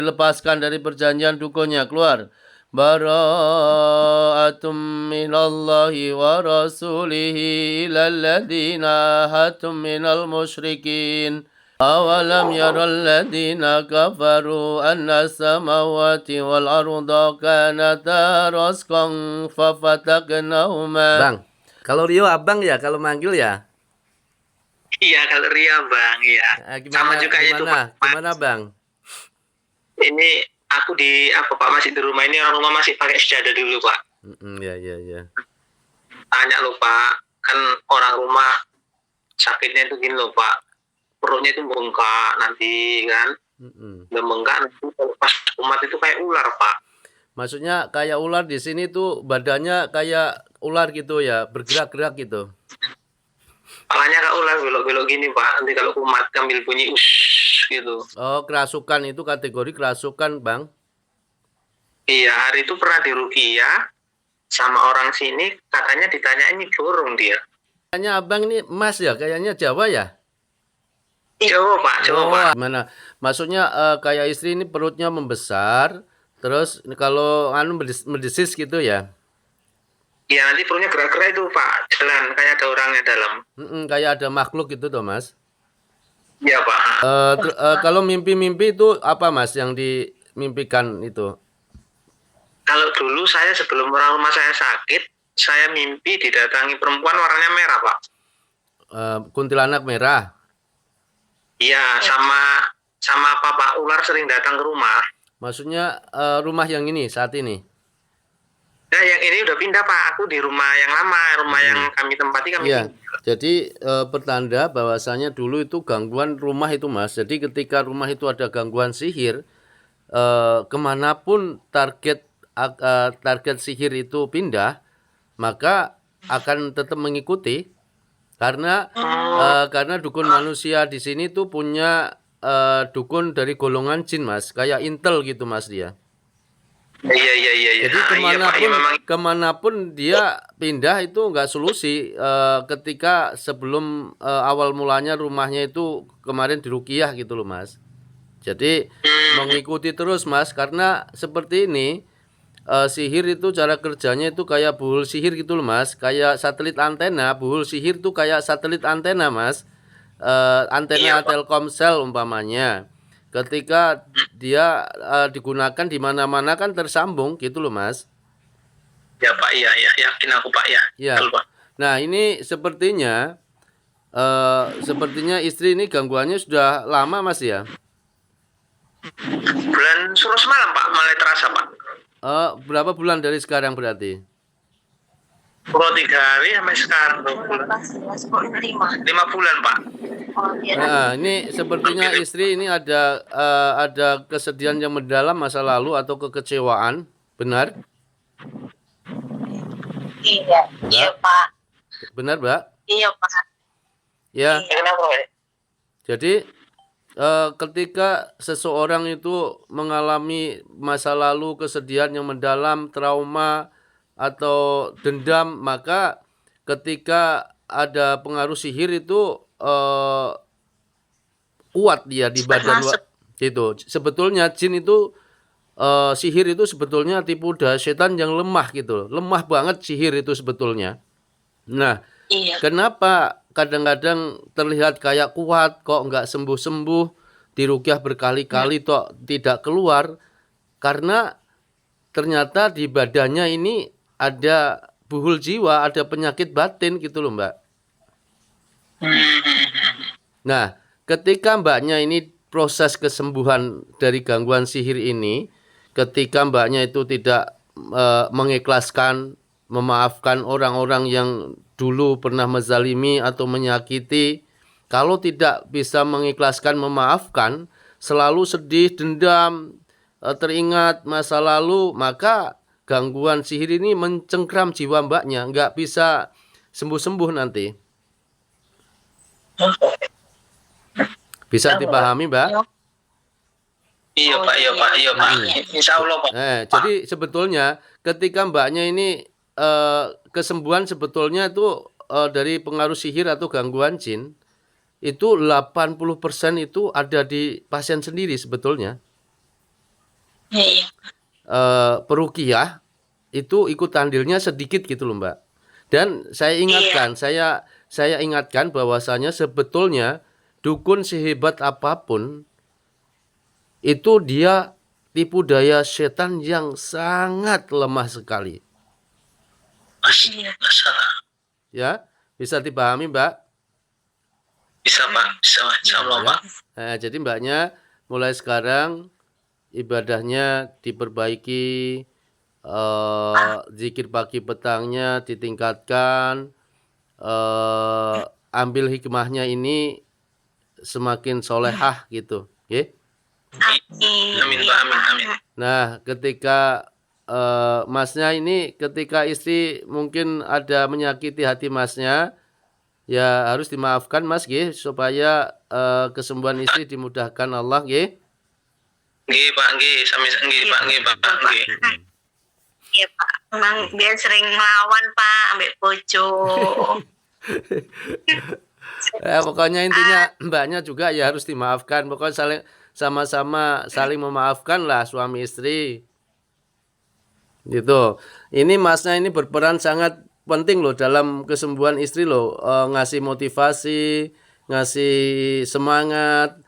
dilepaskan dari perjanjian dukunnya, keluar. Bara'atum minallahi wa rasulihi ilal ladina hatum minal musyrikin. أولم ير الذين كفروا أن السماوات والأرض كانتا رتقا ففتقناهما. Bang, kalau Rio abang ya, kalau manggil ya? Iya, kalau Rio bang, ya. Sama juga itu Pak. Gimana bang? Ini aku Pak masih di rumah ini, orang rumah masih pakai sejadah dulu Pak. Ya. Tanya loh Pak, kan orang rumah sakitnya itu gini loh Pak. Perutnya itu bengkak nanti kan, bengkak nanti pas umat itu kayak ular Pak. Maksudnya kayak ular di sini tuh badannya kayak ular gitu ya, bergerak-gerak gitu. Palanya kayak ular belok-belok gini Pak, nanti kalau umat ambil bunyi gitu. Oh, kerasukan itu kategori kerasukan bang? Iya, hari itu pernah di Ruqyah sama orang sini, katanya ditanyain ini dorong dia. Kayaknya abang ini emas ya, kayaknya Jawa ya? Jawa Pak, Jawa Pak. Gimana? Maksudnya kayak istri ini perutnya membesar, terus kalau mendesis gitu ya? Iya, nanti perutnya gerak-gerak itu Pak, jalan kayak ada orangnya dalam. Kayak ada makhluk gitu toh Mas? Iya Pak. Kalau mimpi-mimpi itu apa Mas yang dimimpikan itu? Kalau dulu saya sebelum orang rumah saya sakit, saya mimpi didatangi perempuan warnanya merah Pak. Kuntilanak merah? Iya, sama Papa ular sering datang ke rumah. Maksudnya rumah yang ini saat ini? Nah, yang ini udah pindah Pak. Aku di rumah yang lama, rumah yang kami tempati kami. Iya. Jadi pertanda bahwasanya dulu itu gangguan rumah itu Mas. Jadi ketika rumah itu ada gangguan sihir, kemanapun target sihir itu pindah, maka akan tetap mengikuti. Karena dukun manusia di sini tuh punya dukun dari golongan jin Mas, kayak intel gitu Mas dia. Iya. Jadi kemanapun dia pindah itu nggak solusi. Ketika sebelum awal mulanya rumahnya itu kemarin di Ruqyah gitu loh Mas. Jadi mengikuti terus Mas, karena seperti ini. Sihir itu cara kerjanya itu kayak buhul sihir gitu loh Mas, kayak satelit antena. Buhul sihir itu kayak satelit antena Mas, antena Telkomsel umpamanya. Ketika dia digunakan di mana-mana kan tersambung gitu loh Mas. Ya Pak, iya yakin aku Pak ya. Ya. Nah ini sepertinya istri ini gangguannya sudah lama Mas ya. Bulan suruh semalam Pak mulai terasa Pak. Berapa bulan dari sekarang berarti? 3 hari sampai sekarang 5 bulan Pak. Nah, ini sepertinya istri ini ada kesedihan yang mendalam masa lalu atau kekecewaan, benar? Iya Pak. Benar Mbak? Iya Pak. Ya. Kenapa Pak? Jadi ketika seseorang itu mengalami masa lalu kesedihan yang mendalam, trauma atau dendam, maka ketika ada pengaruh sihir itu kuat dia di badan itu. Sebetulnya jin itu sihir itu sebetulnya tipu daya setan yang lemah gitu. Lemah banget sihir itu sebetulnya. Nah, kenapa kadang-kadang terlihat kayak kuat kok nggak sembuh-sembuh, di Ruqyah berkali-kali kok tidak keluar? Karena ternyata di badannya ini ada buhul jiwa, ada penyakit batin gitu loh Mbak. Nah, ketika Mbaknya ini proses kesembuhan dari gangguan sihir ini, ketika Mbaknya itu tidak mengikhlaskan, memaafkan orang-orang yang dulu pernah menzalimi atau menyakiti, kalau tidak bisa mengikhlaskan, memaafkan, selalu sedih, dendam, teringat masa lalu, maka gangguan sihir ini mencengkram jiwa Mbaknya, nggak bisa sembuh-sembuh nanti. Bisa dipahami Mbak? Iya Pak. Insya Allah Pak. Jadi sebetulnya ketika Mbaknya ini kesembuhan sebetulnya itu dari pengaruh sihir atau gangguan jin, itu 80% itu ada di pasien sendiri sebetulnya. Iya. Peruqyah itu ikut andilnya sedikit gitu loh Mbak. Dan saya ingatkan, saya ingatkan bahwasanya sebetulnya dukun sehebat apapun itu dia tipu daya setan yang sangat lemah sekali. Masalah. Ya, bisa dipahami Mbak? Bisa Pak, bisa Insya Allah Ya. Pak. Nah, jadi Mbaknya mulai sekarang ibadahnya diperbaiki, zikir pagi petangnya ditingkatkan, ambil hikmahnya ini semakin solehah gitu, oke? Amin Pak, amin. Nah, ketika masnya ini, ketika istri mungkin ada menyakiti hati masnya, ya harus dimaafkan mas, supaya kesembuhan istri dimudahkan Allah, Nggih Pak, nggih, sami nggih Pak, nggih Pak, nggih. Iya Pak, memang dia sering ngelawan Pak, ambek bojo. Pokoknya intinya mbaknya juga ya harus dimaafkan. Pokoknya sama-sama saling memaafkan lah suami istri. Gitu. Ini masnya ini berperan sangat penting loh dalam kesembuhan istri loh. Ngasih motivasi, ngasih semangat.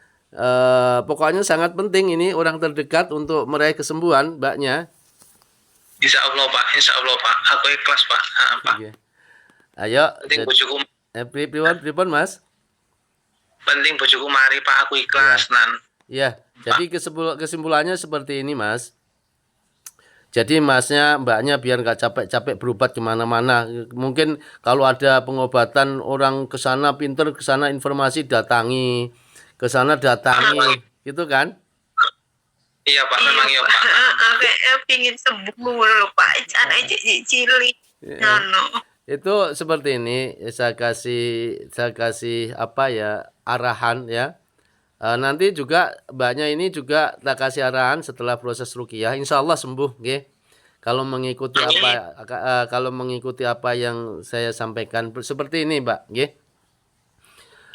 Pokoknya sangat penting ini orang terdekat untuk meraih kesembuhan mbaknya. Insya Allah Pak, aku ikhlas Pak. Pak. Okay. Ayo. Penting bojoku. Pripun Mas? Penting bojoku mari Pak, aku ikhlas nan. Iya. Jadi kesimpulannya seperti ini Mas. Jadi mbaknya biar nggak capek-capek berobat kemana-mana. Mungkin kalau ada pengobatan orang kesana pinter, kesana informasi datangi, kesana datangi, gitu kan? Iya Pak, memang iya Pak. Kayak pingin sembuh loh Pak, cara cilik. Itu seperti ini, saya kasih apa ya, arahan ya. Nanti juga mbaknya ini juga tak kasih arahan setelah proses ruqyah, insya Allah sembuh, Kalau mengikuti apa yang saya sampaikan seperti ini, Mbak,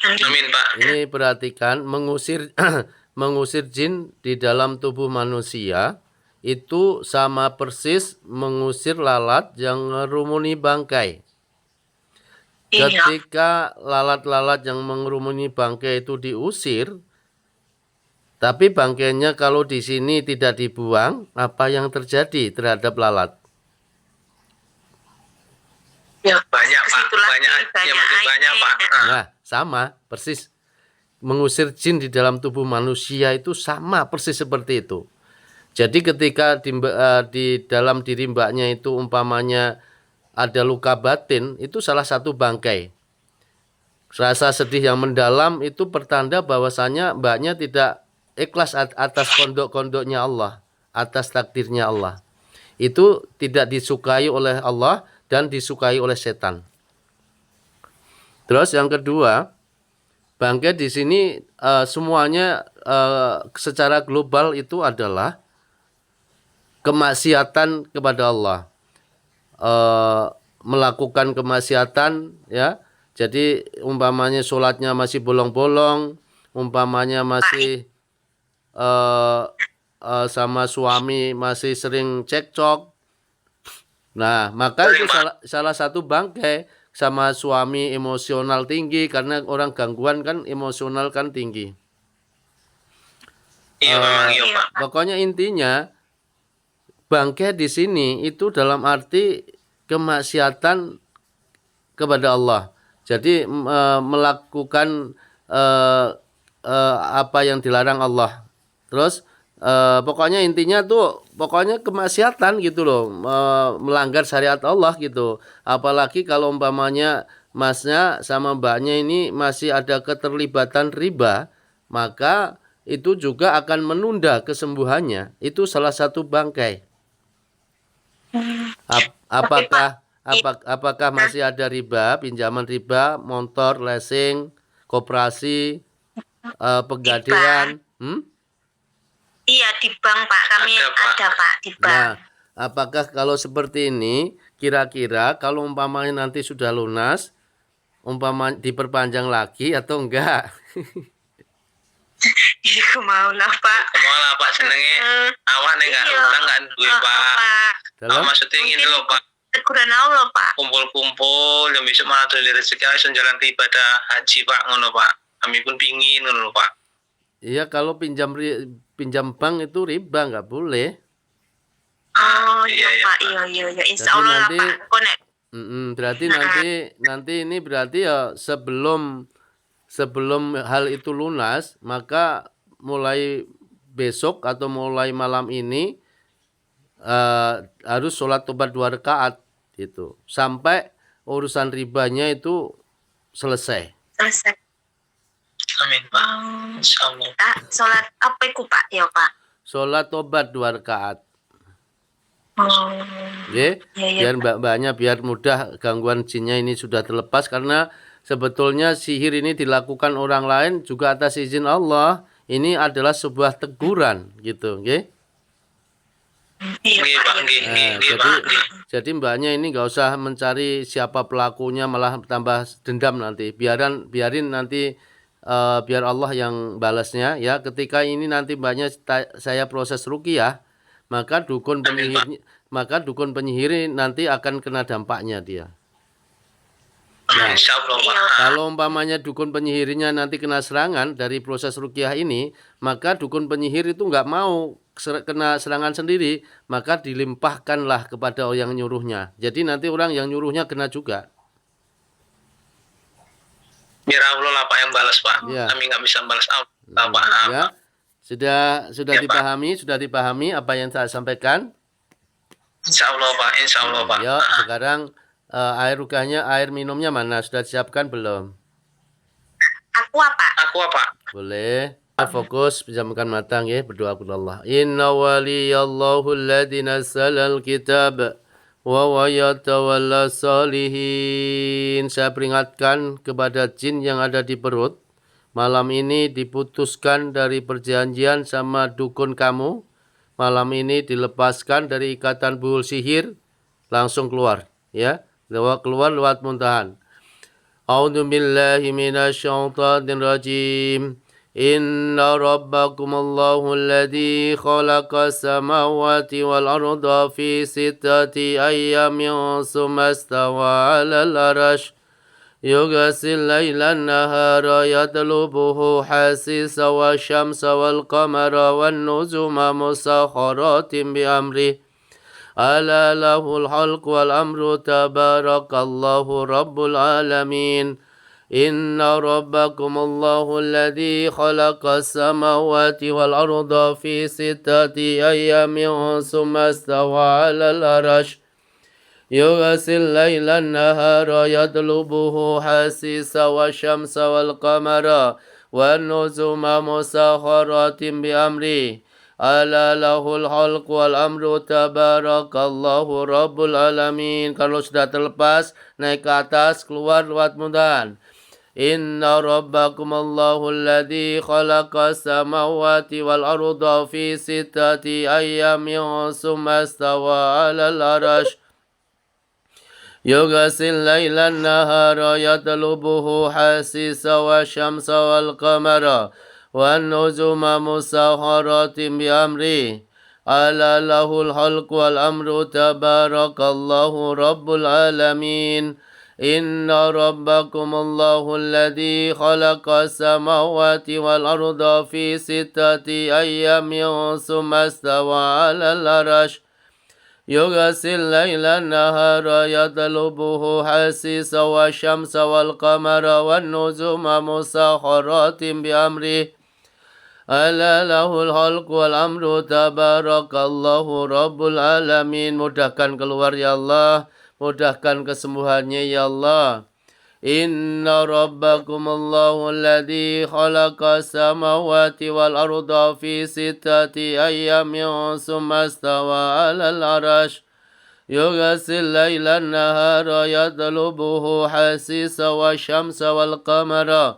Amin Pak. Ini perhatikan, mengusir jin di dalam tubuh manusia itu sama persis mengusir lalat yang ngerumuni bangkai. Ketika lalat-lalat yang mengerumuni bangkai itu diusir, tapi bangkainya kalau di sini tidak dibuang, apa yang terjadi terhadap lalat? Ya, banyak Pak, banyak Pak. Nah, sama persis. Mengusir jin di dalam tubuh manusia itu sama persis seperti itu. Jadi ketika di dalam diri mbaknya itu umpamanya ada luka batin, itu salah satu bangkai. Rasa sedih yang mendalam itu pertanda bahwasanya mbaknya tidak ikhlas atas kondok-kondoknya Allah, atas takdirnya Allah. Itu tidak disukai oleh Allah dan disukai oleh setan. Terus yang kedua, bangkai di sini semuanya secara global itu adalah kemaksiatan kepada Allah. Melakukan kemaksiatan ya. Jadi umpamanya sholatnya masih bolong-bolong, umpamanya masih sama suami masih sering cekcok. Nah, maka itu salah satu bangkai. Sama suami emosional tinggi, karena orang gangguan kan emosional kan tinggi. Pokoknya intinya bangkai di sini itu dalam arti kemaksiatan kepada Allah. Jadi melakukan apa yang dilarang Allah. Terus pokoknya intinya tuh pokoknya kemaksiatan gitu loh, melanggar syariat Allah gitu. Apalagi kalau umpamanya masnya sama mbaknya ini masih ada keterlibatan riba, maka itu juga akan menunda kesembuhannya. Itu salah satu bangkai. Apakah masih ada riba, pinjaman riba, motor, leasing, koperasi, pegadaian? Iya di bank Pak, kami ada Pak di bank. Nah, apakah kalau seperti ini kira-kira kalau umpamanya nanti sudah lunas, umpamanya diperpanjang lagi atau enggak? Iya mau lah Pak. Mau lah Pak, senengnya awak nih Kak. Dalam maksudnya ini loh Pak, teguran Allah Pak. kumpul-kumpul yang bisa malah dari rezeki aja jalan ke ibadah haji Pak ngono Pak. Kami pun pingin ngono Pak. iya kalau pinjam bank itu riba nggak boleh. Oh iya Iya, Pak, iya. Insya Jadi Allah lah nanti Pak. Konek. berarti nanti ini berarti ya sebelum hal itu lunas, maka mulai besok atau mulai malam ini harus sholat tobat 2 rakaat gitu sampai urusan ribanya itu selesai. Selesai. Amin Pak. Insya Allah. Sholat apa itu Pak? Ya Pak. Sholat tobat 2 rakaat. Oh. Oke, Iya. biar mbak-mbaknya biar mudah gangguan jinnya ini sudah terlepas karena sebetulnya sihir ini dilakukan orang lain juga atas izin Allah. Ini adalah sebuah teguran gitu, oke? Iya Nggih, Pak. Pak. Iya. Nggih, Pak. Jadi mbaknya ini nggak usah mencari siapa pelakunya malah tambah dendam nanti. Biarin nanti biar Allah yang balasnya ya. Ketika ini nanti mbaknya saya proses ruqyah, maka dukun penyihir nanti akan kena dampaknya dia. Nah, Insya Allah Pak. kalau umpamanya dukun penyihirnya nanti kena serangan dari proses ruqyah ini, maka dukun penyihir itu nggak mau kena serangan sendiri, maka dilimpahkanlah kepada yang nyuruhnya. Jadi nanti orang yang nyuruhnya kena juga. Biar Allah lah Pak yang balas Pak. Ya. Kami nggak bisa balas Allah Pak. Ya. Sudah Ya, dipahami apa yang saya sampaikan? Insya Allah Pak. Insya Allah Pak. Ya, sekarang air minumnya mana? Sudah disiapkan belum? Aku apa? Aku apa? Boleh. Fokus, pejamkan mata ya, berdoa kepada Allah. Inna waliyallahu alladzi nazzalal kitab wa yatawalla salihin. Saya peringatkan kepada jin yang ada di perut. Malam ini diputuskan dari perjanjian sama dukun kamu. Malam ini dilepaskan dari ikatan buhul sihir. Langsung keluar, ya. Keluar lewat muntahan. A'udzu billahi minasyaitonir rajim. Inna rabbakumullahu alladzi khalaqas samawati wal arda fi sittati ayyamin tsumma istawa 'alal 'arsy yughsil lailan nahara yatlubuhu hasisa wasyamsa wal qamara wan nujuma musakhkharatin bi amrihi ala lahul khalq wal amru tabarakallahu rabbul alamin. Inna rabbakumullahu alladzi khalaqas samawati wal arda fi sittati ayyamin tsumma istawa 'alal 'arsy yughsil lailan nahara yatlubuhu hasisa wasyamsa wal qamara wan nujuma musakhkharatin bi amri ala lahul khalq wal amru tabarakallahu rabbul alamin. Kalau sudah terlepas naik ke atas keluar lewat muntahan. Inna rabbakumullahu alladzi khalaqas samawati wal arda fi sittati ayyamin tsumma istawa 'alal 'arsy yughsil lailan nahara yatlubuhu hasisa wasyamsa wal qamara wan nujuma musakhkharatin bi amri ala lahul khalq wal amru tabarakallahu rabbul alamin. Inna rabbakumullahu alladzi khalaqas samawati wal arda fi sittati ayyamin tsumma istawa 'alal 'arsy yughsil lailan nahara yatlubuhu hasisa wasyamsa wal qamara wan nujuma musakhkharatin bi amrihi ala lahul khalq wal amru tabarakallahu rabbul alamin. Mudahkan keluar ya Allah, mudahkan kesembuhannya ya Allah. Inna rabbakumullahu alladzi khalaqas samawati wal arda fi sittati ayyamin tsumma istawa 'alal 'arsy yughsil lailan nahara yatlubuhu hasisa wasyamsa wal qamara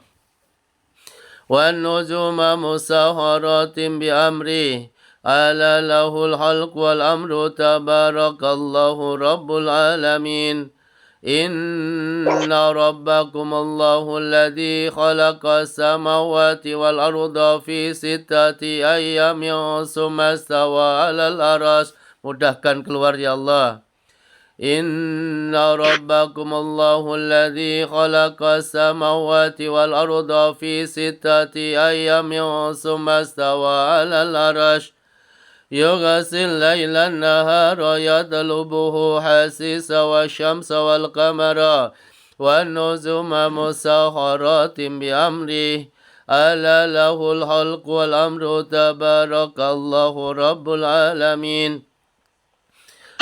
wan nujuma musakhkharatin bi amrihi ala lahul khalq wal amru tabarakallahu rabbul alamin. Inna rabbakumullahu alladzi khalaqas samawati wal arda fi sittati ayyamin tsumma istawa 'alal 'arsy. mudahkan keluar ya Allah. Inna rabbakumullahu alladhi khalaqa samawati wal arda fi sittati ayyamin summa stawa 'alal arsh يغسل الليل النهار يطلبه حسيسا والشمس والقمر والنجوم مسخرات بأمره ألا له الخلق والأمر تبارك الله رب العالمين.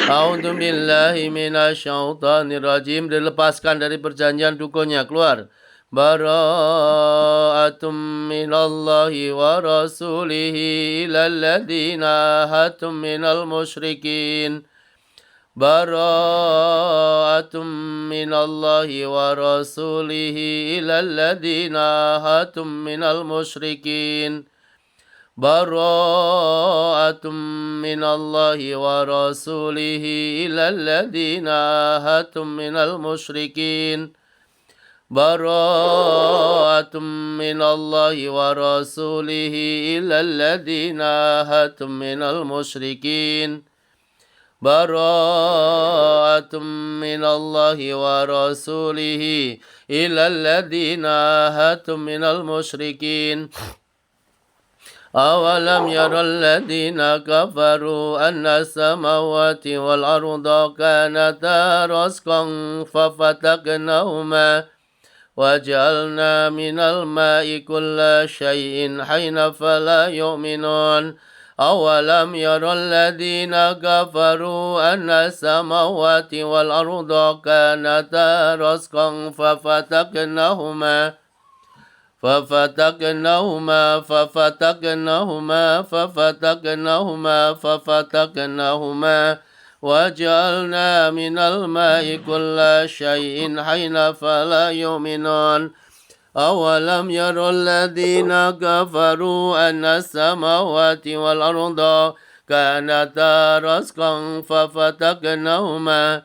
A'udzu billahi minasyaitonir rajim. Dilepaskan dari perjanjian dukunnya, keluar. Bara'atum minallahi wa rasulihi ilal ladina hatum minal musyrikin. Bara'atum minallahi wa rasulihi ilal ladina hatum minal musyrikin. Bara'atum minallahi wa rasulihi ilal ladina hatum minal musyrikin. Bara'atum minallahi wa rasulihi ilal ladina hatum minal musyrikin. Bara'atum minallahi wa rasulihi ilal ladina hatum minal musyrikin. أولم ير الذين كفروا أن السماوات والأرض كانتا رتقا ففتقناهما وجعلنا من الماء كل شيء حي فلا يؤمنون أولم ير الذين كفروا أن السماوات والأرض كانتا رتقا ففتقناهما وجعلنا من الماء كل شيء حي فلا يؤمنون أولم ير الذين كفروا أن السماوات والأرض كانتا رتقا ففتقناهما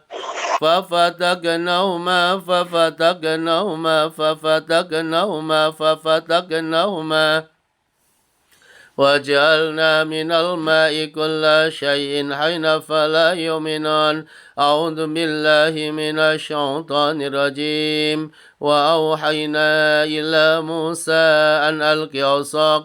وجعلنا من الماء كل شيء حي فلا يؤمنون أعوذ بالله من الشيطان الرجيم وأوحينا إلى موسى أن ألق عصاك